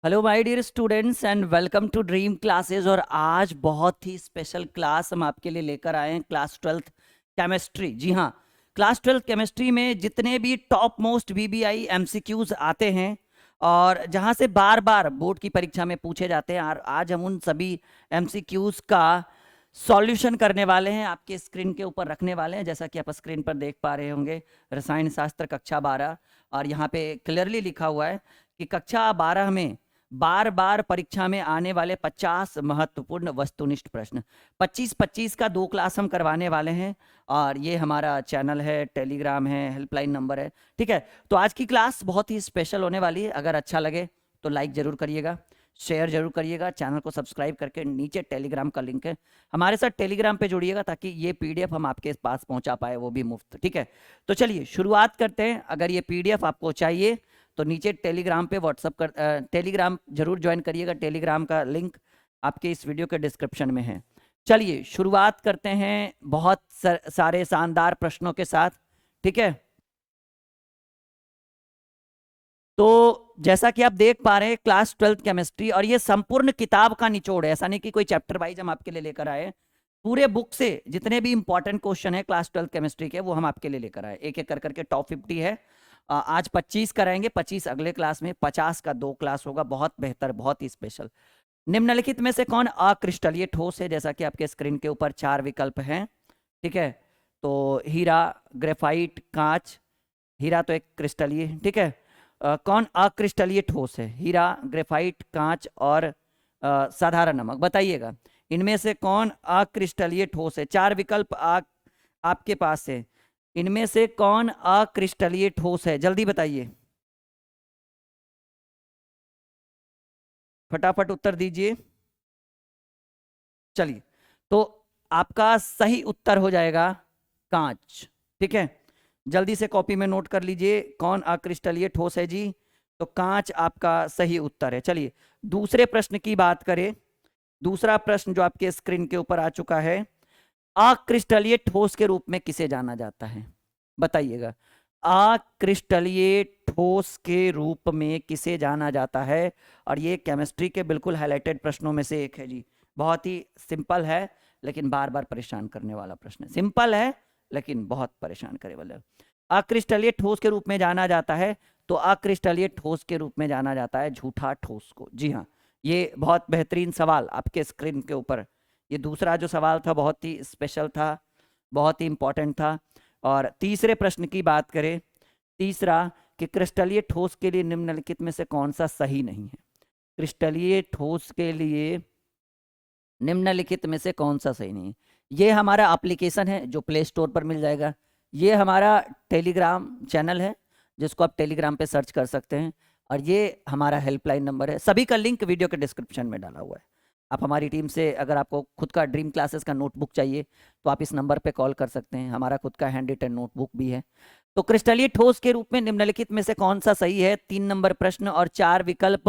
Hello my dear students and welcome to Dream Classes. और आज बहुत ही स्पेशल क्लास हम आपके लिए लेकर आए हैं, क्लास 12th केमिस्ट्री। जी हाँ, क्लास 12th केमिस्ट्री में जितने भी टॉप मोस्ट वीबीआई एमसीक्यूज आते हैं और जहां से बार बार बोर्ड की परीक्षा में पूछे जाते हैं, और आज हम उन सभी एमसीक्यूज का सॉल्यूशन करने वाले हैं, आपके स्क्रीन के ऊपर रखने वाले हैं। जैसा कि आप स्क्रीन पर देख पा रहे होंगे, रसायन शास्त्र कक्षा 12, और यहाँ पे क्लियरली लिखा हुआ है कि कक्षा 12 में बार बार परीक्षा में आने वाले 50 महत्वपूर्ण वस्तुनिष्ठ प्रश्न। 25-25 का 2 क्लास हम करवाने वाले हैं, और ये हमारा चैनल है, टेलीग्राम है, हेल्पलाइन नंबर है। ठीक है, तो आज की क्लास बहुत ही स्पेशल होने वाली है। अगर अच्छा लगे तो लाइक जरूर करिएगा, शेयर जरूर करिएगा, चैनल को सब्सक्राइब करके नीचे टेलीग्राम का लिंक है, हमारे साथ टेलीग्राम पे जुड़िएगा ताकि ये पीडीएफ हम आपके पास पहुंचा पाए, वो भी मुफ्त। ठीक है, तो चलिए शुरुआत करते हैं। अगर ये पीडीएफ आपको चाहिए तो नीचे टेलीग्राम पे व्हाट्सअप कर टेलीग्राम जरूर ज्वाइन करिएगा। टेलीग्राम का लिंक आपके इस वीडियो के डिस्क्रिप्शन में है। चलिए शुरुआत करते हैं बहुत सारे शानदार प्रश्नों के साथ। ठीक है, तो जैसा कि आप देख पा रहे हैं क्लास 12th केमिस्ट्री, और ये संपूर्ण किताब का निचोड़ है, ऐसा नहीं कि कोई चैप्टर वाइज हम आपके लिए लेकर आए। पूरे बुक से जितने भी इंपॉर्टेंट क्वेश्चन है क्लास 12th केमिस्ट्री के, वो हम आपके लिए लेकर आए। एक एक कर करके टॉप 50 है। आज 25 कराएंगे, 25 अगले क्लास में, 50 का 2 क्लास होगा। बहुत बेहतर, बहुत ही स्पेशल। निम्नलिखित में से कौन अक्रिस्टलीय ठोस है? जैसा कि आपके स्क्रीन के ऊपर 4 विकल्प हैं। ठीक है, तो हीरा, ग्रेफाइट, कांच। हीरा तो एक क्रिस्टलीय, ठीक है। कौन अक्रिस्टलीय ठोस है? हीरा, ग्रेफाइट, कांच और साधारण नमक। बताइएगा इनमें से कौन अक्रिस्टलीय ठोस है? 4 विकल्प आपके पास है, इनमें से कौन अक्रिस्टलीय ठोस है? जल्दी बताइए, फटाफट उत्तर दीजिए। चलिए, तो आपका सही उत्तर हो जाएगा कांच। ठीक है, जल्दी से कॉपी में नोट कर लीजिए कौन अक्रिस्टलीय ठोस है जी। तो कांच आपका सही उत्तर है। चलिए दूसरे प्रश्न की बात करें। दूसरा प्रश्न जो आपके स्क्रीन के ऊपर आ चुका है, अक्रिस्टलीय ठोस के रूप में किसे जाना जाता है? बताइएगा, अक्रिस्टलीय ठोस के रूप में किसे जाना जाता है? और ये केमिस्ट्री के बिल्कुल हाईलाइटेड प्रश्नों में से एक है जी। बहुत ही सिंपल है लेकिन बार बार परेशान करने वाला प्रश्न है। सिंपल है लेकिन बहुत परेशान करे वाला। अक्रिस्टलीय ठोस के रूप में जाना जाता है, तो अक्रिस्टलीय ठोस के रूप में जाना जाता है झूठा ठोस को। जी हाँ, ये बहुत बेहतरीन सवाल आपके स्क्रीन के ऊपर। ये दूसरा जो सवाल था बहुत ही स्पेशल था, बहुत ही इंपॉर्टेंट था। और तीसरे प्रश्न की बात करें, तीसरा कि क्रिस्टलीय ठोस के लिए निम्नलिखित में से कौन सा सही नहीं है? क्रिस्टलीय ठोस के लिए निम्नलिखित में से कौन सा सही नहीं है? ये हमारा एप्लीकेशन है जो प्ले स्टोर पर मिल जाएगा। ये हमारा टेलीग्राम चैनल है जिसको आप टेलीग्राम पे सर्च कर सकते हैं, और ये हमारा हेल्पलाइन नंबर है। सभी का लिंक वीडियो के डिस्क्रिप्शन में डाला हुआ है। आप हमारी टीम से, अगर आपको खुद का ड्रीम क्लासेस का नोटबुक चाहिए तो आप इस नंबर पे कॉल कर सकते हैं। हमारा खुद का हैंड रिटन नोटबुक भी है। तो क्रिस्टलीय ठोस के रूप में निम्नलिखित में से कौन सा सही है? 3 नंबर प्रश्न और 4 विकल्प।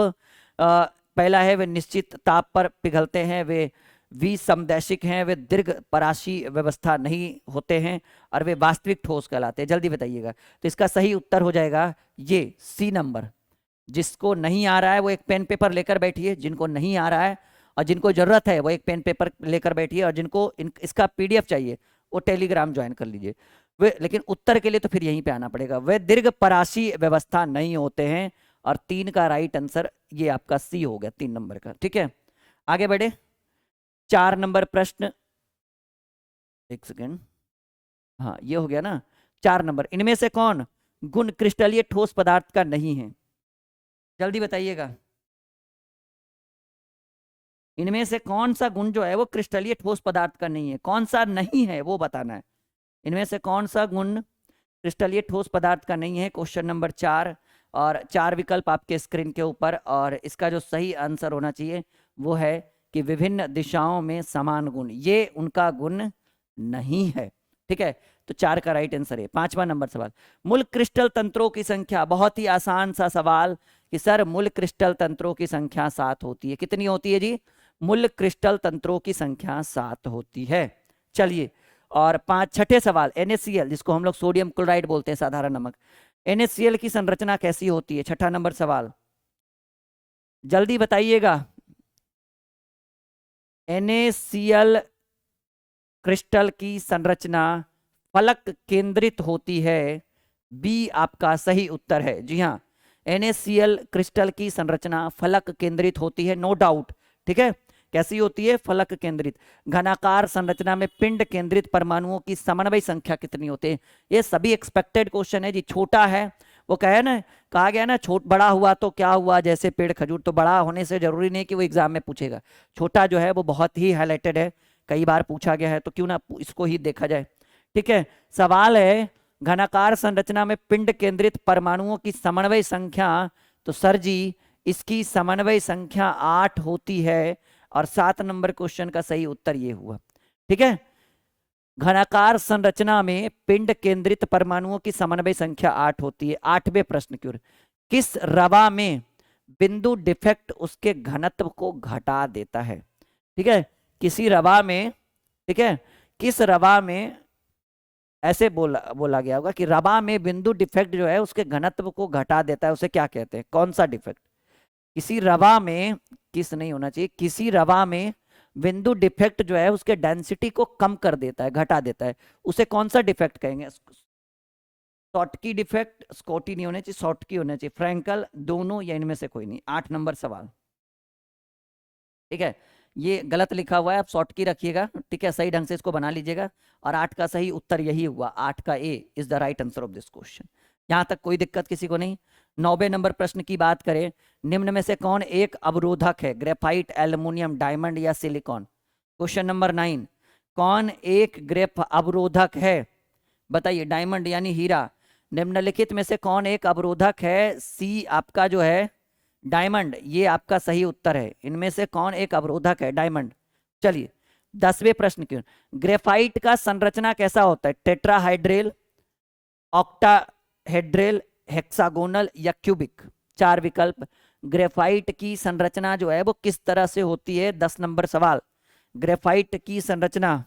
पहला है वे निश्चित ताप पर पिघलते हैं, वे विसमदैशिक हैं, वे दीर्घ पराशी व्यवस्था नहीं होते हैं, और वे वास्तविक ठोस कहलाते हैं। जल्दी बताइएगा। तो इसका सही उत्तर हो जाएगा ये सी नंबर। जिसको नहीं आ रहा है वो एक पेन पेपर लेकर बैठिए, जिनको नहीं आ रहा है और जिनको जरूरत है वो एक पेन पेपर लेकर बैठिए, और जिनको इसका पीडीएफ चाहिए वो टेलीग्राम ज्वाइन कर लीजिए। वे, लेकिन उत्तर के लिए तो फिर यहीं पे आना पड़ेगा। वे दीर्घ पराशी व्यवस्था नहीं होते हैं, और 3 का राइट आंसर ये आपका सी हो गया, 3 नंबर का। ठीक है, आगे बढ़े। 4 नंबर प्रश्न, एक सेकेंड, हाँ ये हो गया ना। 4 नंबर, इनमें से कौन गुण क्रिस्टलीय ठोस पदार्थ का नहीं है? जल्दी बताइएगा, इनमें से कौन सा गुण जो है वो क्रिस्टलीय ठोस पदार्थ का नहीं है? कौन सा नहीं है वो बताना है। इनमें से कौन सा गुण क्रिस्टलीय ठोस पदार्थ का नहीं है? क्वेश्चन नंबर 4, और 4 विकल्प आपके स्क्रीन के ऊपर। और इसका जो सही आंसर होना चाहिए वो है कि विभिन्न दिशाओं में समान गुण, ये उनका गुण नहीं है। ठीक है, तो 4 का राइट आंसर है। 5वां नंबर सवाल, मूल क्रिस्टल तंत्रों की संख्या। बहुत ही आसान सा सवाल कि सर मूल क्रिस्टल तंत्रों की संख्या 7 होती है। कितनी होती है जी? मूल क्रिस्टल तंत्रों की संख्या 7 होती है। चलिए, और 6ठे सवाल, NaCl जिसको हम लोग सोडियम क्लोराइड बोलते हैं, साधारण नमक, NaCl की संरचना कैसी होती है? 6ठा नंबर सवाल। जल्दी बताइएगा। NaCl क्रिस्टल की संरचना फलक केंद्रित होती है। बी आपका सही उत्तर है। जी हाँ, NaCl क्रिस्टल की संरचना फलक केंद्रित होती है, नो डाउट। ठीक है, कैसी होती है? फलक केंद्रित। घनाकार संरचना में पिंड केंद्रित परमाणुओं की समन्वय संख्या कितनी होती है? ये सभी एक्सपेक्टेड क्वेश्चन है जी। छोटा है, वो कहे ना, कहा गया ना, छोट बड़ा हुआ तो क्या हुआ, जैसे पेड़ खजूर। तो बड़ा होने से जरूरी नहीं कि वो एग्जाम में पूछेगा। छोटा जो है वो बहुत ही हाईलाइटेड है, कई बार पूछा गया है, तो क्यों ना इसको ही देखा जाए। ठीक है, सवाल है घनाकार संरचना में पिंड केंद्रित परमाणुओं की समन्वय संख्या। तो सर जी, इसकी समन्वय संख्या 8 होती है, और 7 नंबर क्वेश्चन का सही उत्तर ये हुआ। ठीक है, घनाकार संरचना में पिंड केंद्रित परमाणुओं की समन्वय संख्या 8 होती है। 8वें प्रश्न की ओर, किस रवा में बिंदु डिफेक्ट उसके घनत्व को घटा देता है? ठीक है, किसी रवा में, ठीक है, किस रवा में, ऐसे बोला गया होगा कि रवा में बिंदु डिफेक्ट जो है उसके घनत्व को घटा देता है, उसे क्या कहते हैं? कौन सा डिफेक्ट? किसी रवा में, किस नहीं होना चाहिए, किसी रवा में बिंदु डिफेक्ट जो है उसके डेंसिटी को कम कर देता है, घटा देता है, उसे कौन सा डिफेक्ट कहेंगे? शॉर्टकी डिफेक्ट, स्कॉटी नहीं होना चाहिए, शॉर्टकी होना चाहिए, फ्रैंकल, दोनों या इनमें से कोई नहीं। 8 नंबर सवाल। ठीक है, ये गलत लिखा हुआ है, आप शॉर्टकी रखिएगा। ठीक है, सही ढंग से इसको बना लीजिएगा। और 8 का सही उत्तर यही हुआ, 8 का A is the right answer of this question. यहां तक कोई दिक्कत किसी को नहीं। 9वें नंबर प्रश्न की बात करें, निम्न में से कौन एक अवरोधक है? ग्रेफाइट, एल्युमिनियम, डायमंड या सिलिकॉन? क्वेश्चन नंबर 9, कौन एक ग्रेफ अवरोधक है? बताइए, डायमंड यानी हीरा। निम्नलिखित में से कौन एक अवरोधक है? सी आपका जो है डायमंड, ये आपका सही उत्तर है। इनमें से कौन एक अवरोधक है? डायमंड। चलिए 10वें प्रश्न की, ग्रेफाइट का संरचना कैसा होता है? टेट्राहाइड्रेल, ऑक्टाहेड्रेल, हेक्सागोनल या क्यूबिक? 4 विकल्प। ग्रेफाइट की संरचना जो है वो किस तरह से होती है? 10 नंबर सवाल। ग्रेफाइट की संरचना,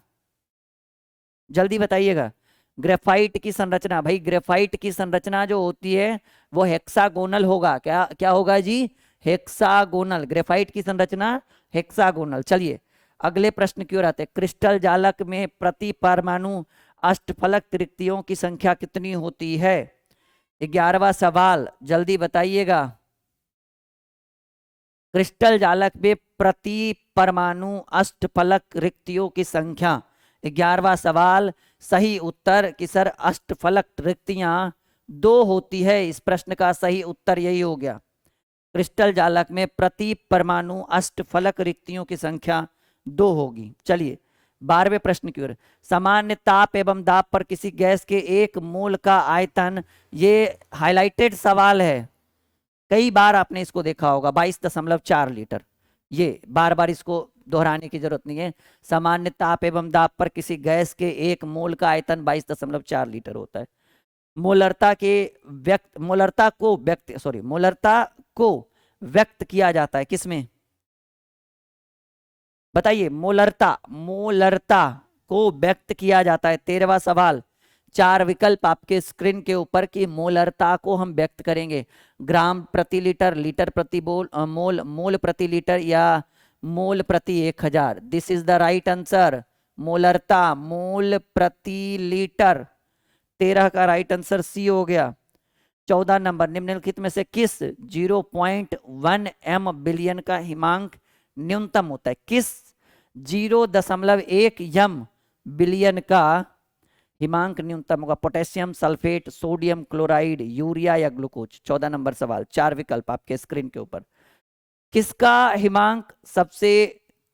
जल्दी बताइएगा। ग्रेफाइट की संरचना, भाई ग्रेफाइट की संरचना जो होती है वो हेक्सागोनल होगा। क्या क्या होगा जी? हेक्सागोनल। ग्रेफाइट की संरचना हेक्सागोनल। चलिए अगले प्रश्न की ओर आते हैं। क्रिस्टल जालक में प्रति परमाणु अष्टफलक त्रिक्तियों की संख्या कितनी होती है? 11वां सवाल, जल्दी बताइएगा। क्रिस्टल जालक में प्रति परमाणु अष्टफलक रिक्तियों की संख्या। 11वां सवाल, सही उत्तर कि सर अष्टफलक रिक्तियां 2 होती है। इस प्रश्न का सही उत्तर यही हो गया। क्रिस्टल जालक में प्रति परमाणु अष्टफलक रिक्तियों की संख्या 2 होगी। चलिए 12वें प्रश्न की ओर, सामान्य ताप एवं दाब पर किसी गैस के 1 मोल का आयतन, ये हाईलाइटेड सवाल है, कई बार आपने इसको देखा होगा, 22.4 लीटर। ये बार बार इसको दोहराने की जरूरत नहीं है। सामान्य ताप एवं दाब पर किसी गैस के 1 मोल का आयतन 22.4 लीटर होता है। मोलरता के मोलरता को व्यक्त किया जाता है किसमें? बताइए, मोलरता को व्यक्त किया जाता है। 13वां सवाल, 4 विकल्प आपके स्क्रीन के ऊपर की मोलरता को हम व्यक्त करेंगे। ग्राम प्रति लीटर, लीटर प्रति मोल, मोल प्रति लीटर या मोल प्रति 1000? This is the right answer. मोलरता, मोल प्रति लीटर। 13 का राइट आंसर सी हो गया। 14 नंबर, निम्नलिखित में से किस 0.1 m बिलियन का हिमांक न्यूनतम होता है? किस 0.1 m बिलियन का हिमांक न्यूनतम होगा? Potassium sulphate, sodium chloride, urea या ग्लूकोज? 14 नंबर सवाल, 4 विकल्प आपके स्क्रीन के ऊपर। किसका हिमांक सबसे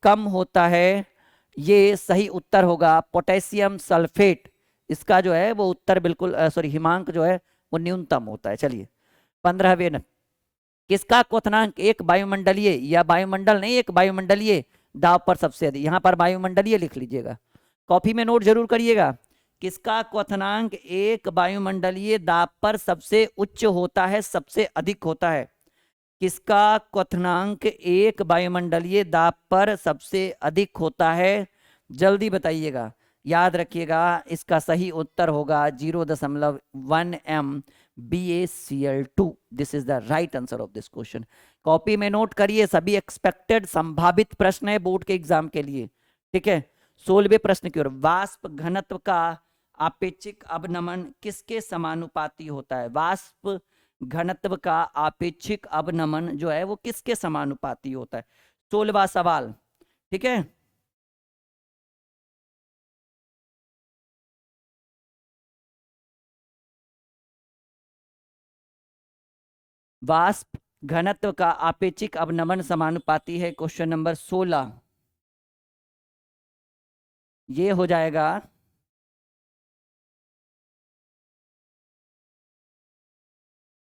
कम होता है? ये सही उत्तर होगा पोटेशियम सल्फेट। इसका जो है वो उत्तर बिल्कुल हिमांक जो है वो न्यूनतम होता है। चलिए 15वें, किसका क्वथनांक एक वायुमंडलीय, या वायुमंडल नहीं, एक वायुमंडलीय दाब पर सबसे अधिक, यहां पर वायुमंडलीय लिख लीजिएगा, कॉपी में नोट जरूर करिएगा। किसका क्वथनांक एक वायुमंडलीय दाब पर सबसे उच्च होता है, सबसे अधिक होता है? किसका क्वथनांक एक वायुमंडलीय दाब पर सबसे अधिक होता है? जल्दी बताइएगा, याद रखिएगा इसका सही उत्तर होगा 0.1 m BaCl2। This is the right answer of this question. Copy में नोट करिए, सभी एक्सपेक्टेड संभावित प्रश्न है बोर्ड के एग्जाम के लिए, ठीक है। 16वें प्रश्न की ओर, वाष्प घनत्व का आपेक्षिक अवनमन किसके समानुपाती होता है? वाष्प घनत्व का आपेक्षिक अवनमन जो है वो किसके समानुपाती होता है? 16वां सवाल, ठीक है। वाष्प घनत्व का आपेक्षिक अवनमन समानुपाती है, क्वेश्चन नंबर 16। ये हो जाएगा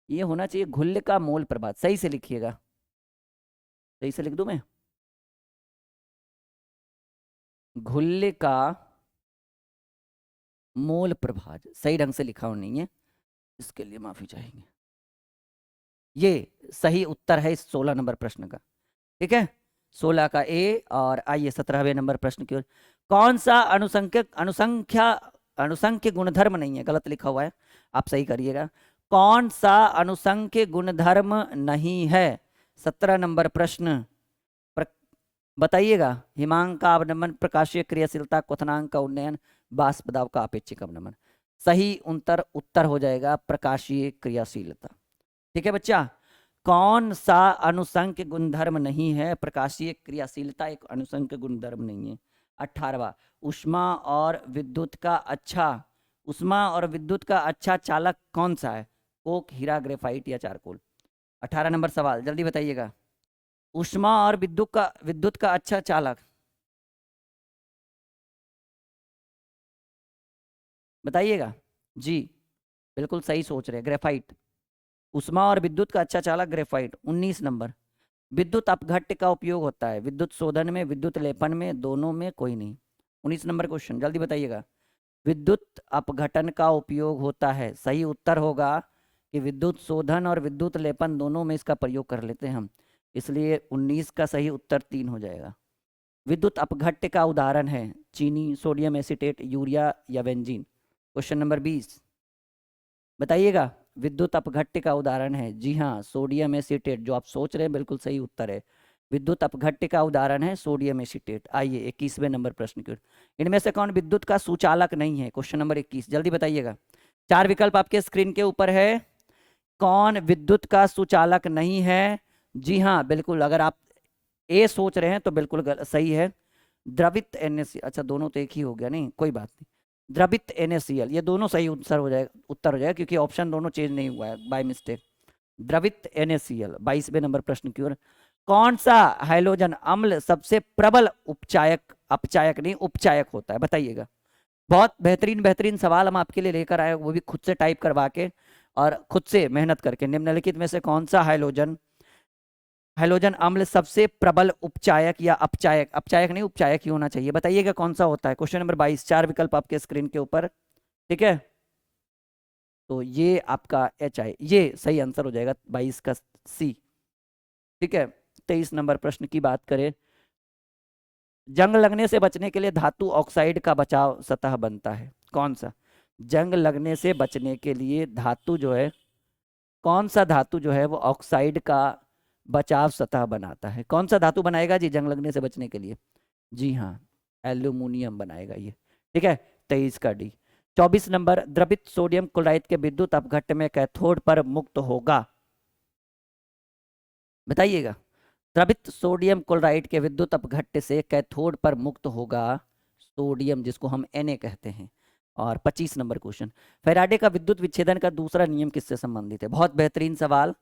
ये होना चाहिए घुल्ल का मोल प्रभाव। सही से लिखिएगा, सही से लिख दूं मैं? घुल्ल का मोल प्रभाव सही ढंग से लिखा हो नहीं है, इसके लिए माफी चाहेंगे। ये सही उत्तर है इस 16 नंबर प्रश्न का, ठीक है। 16 का ए। और आइए 17वें नंबर प्रश्न की ओर, कौन सा अनुसंख्य गुणधर्म नहीं है, गलत लिखा हुआ है, आप सही करिएगा। कौन सा अनुसंख्य गुणधर्म नहीं है? 17 नंबर प्रश्न बताइएगा। हिमांक का अवनमन, प्रकाशीय क्रियाशीलता, क्वथनांक का उन्नयन, वाष्प दाब का अपेक्षिक अवनमन। सही उत्तर हो जाएगा प्रकाशीय क्रियाशीलता, ठीक है बच्चा। कौन सा अनुसंख्य गुणधर्म नहीं है? प्रकाशीय क्रियाशीलता एक अनुसंख्य गुणधर्म नहीं है। 18वां, उष्मा और विद्युत का अच्छा चालक कौन सा है? कोक, हीरा, ग्रेफाइट या चारकोल? 18 नंबर सवाल, जल्दी बताइएगा। उष्मा और विद्युत का अच्छा चालक बताइएगा जी। बिल्कुल सही सोच रहे, ग्रेफाइट। उष्मा और विद्युत का अच्छा चालक ग्रेफाइट। 19 नंबर, विद्युत अपघट्य का उपयोग होता है विद्युत शोधन में, विद्युत लेपन में, दोनों में कोई नहीं। 19 नंबर क्वेश्चन, जल्दी बताइएगा। विद्युत अपघटन का उपयोग होता है, सही उत्तर होगा कि विद्युत शोधन और विद्युत लेपन दोनों में इसका प्रयोग कर लेते हैं हम, इसलिए 19 का सही उत्तर 3 हो जाएगा। विद्युत अपघट्य का उदाहरण है चीनी, सोडियम एसीटेट, यूरिया या बेंजीन। क्वेश्चन नंबर 20 बताइएगा। विद्युत अपघट्य का उदाहरण है, जी हाँ, सोडियम एसीटेट। जो आप सोच रहे हैं बिल्कुल सही उत्तर है, विद्युत अपघट्य का उदाहरण है सोडियम एसीटेट। आइए 21वें नंबर प्रश्न की ओर, इनमें से कौन विद्युत का सुचालक नहीं है? क्वेश्चन नंबर 21, जल्दी बताइएगा। 4 विकल्प आपके स्क्रीन के ऊपर है, कौन विद्युत का सुचालक नहीं है? जी हाँ बिल्कुल, अगर आप ए सोच रहे हैं तो बिल्कुल सही है। द्रवित NaCl, अच्छा दोनों तो एक ही हो गया, नहीं कोई बात नहीं। द्रवित NaCl, ये दोनों सही उत्तर हो जाएगा क्योंकि ऑप्शन दोनों चेंज नहीं हुआ है बाय मिस्टेक। द्रवित NaCl। 22वें नंबर प्रश्न की ओर, कौन सा हाइड्रोजन अम्ल सबसे प्रबल अपचायक नहीं उपचायक होता है? बताइएगा। बहुत बेहतरीन बेहतरीन सवाल हम आपके लिए लेकर आए, वो भी खुद से टाइप करवा के और खुद से मेहनत करके। निम्नलिखित में से कौन सा हाइड्रोजन अम्ल सबसे प्रबल उपचायक या अपचायक, अपचायक नहीं उपचायक ही होना चाहिए, बताइएगा कौन सा होता है? क्वेश्चन नंबर 22, 4 विकल्प आपके स्क्रीन के ऊपर, ठीक है। तो ये आपका HI, ये सही आंसर हो जाएगा 22 का C, ठीक है। 23 नंबर प्रश्न की बात करें, जंग लगने से बचने के लिए धातु ऑक्साइड का बचाव सतह बनता है, कौन सा? जंग लगने से बचने के लिए धातु जो है, कौन सा धातु जो है वो ऑक्साइड का बचाव सतह बनाता है? कौन सा धातु बनाएगा जी जंग लगने से बचने के लिए? जी हाँ, एल्यूमिनियम बनाएगा ये, ठीक है। 23 का D। 24 नंबर, द्रवित सोडियम क्लोराइड के विद्युत अपघट्य में कैथोड पर मुक्त होगा, बताइएगा। द्रवित सोडियम क्लोराइड के विद्युत अपघट्य से कैथोड पर मुक्त होगा सोडियम, जिसको हम Na कहते हैं। और 25 नंबर क्वेश्चन, फैराडे का विद्युत विच्छेदन का दूसरा नियम किससे संबंधित है? बहुत बेहतरीन सवाल।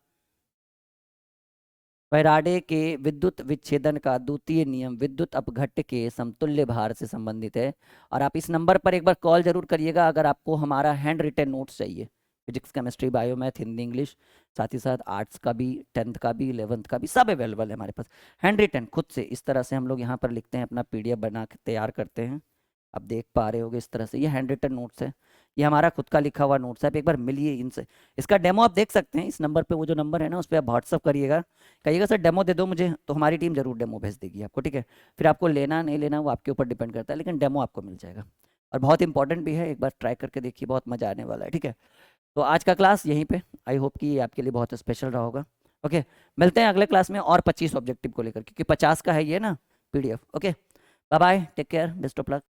फैराडे के विद्युत विच्छेदन का द्वितीय नियम विद्युत अपघट्य के समतुल्य भार से संबंधित है। और आप इस नंबर पर एक बार कॉल जरूर करिएगा अगर आपको हमारा हैंड रिटन नोट्स चाहिए, physics, chemistry, bio, math, Hindi, English, साथ ही साथ आर्ट्स का भी, 10th का भी, 11th का भी, सब अवेलेबल है हमारे पास। हैंड रिटन खुद से इस तरह से हम लोग यहाँ पर लिखते हैं, अपना PDF बना के तैयार करते हैं, आप देख पा रहे होगे इस तरह से, ये हैंड रिटन नोट्स है, ये हमारा खुद का लिखा हुआ नोट्स है। आप एक बार मिलिए इनसे, इसका डेमो आप देख सकते हैं इस नंबर पे, वो जो नंबर है ना उस पर आप व्हाट्सअप करिएगा, कहिएगा सर डेमो दे दो मुझे, तो हमारी टीम जरूर डेमो भेज देगी आपको, ठीक है। फिर आपको लेना नहीं लेना वो आपके ऊपर डिपेंड करता है, लेकिन डेमो आपको मिल जाएगा और बहुत इंपॉर्टेंट भी है, एक बार ट्राई करके देखिए, बहुत मजा आने वाला है, ठीक है। तो आज का क्लास यहीं पे, आई होप कि ये आपके लिए बहुत स्पेशल रहा होगा। ओके, मिलते हैं अगले क्लास में और 25 ऑब्जेक्टिव को लेकर, क्योंकि 50 का है ये ना PDF। Okay, bye bye, take care, best of luck.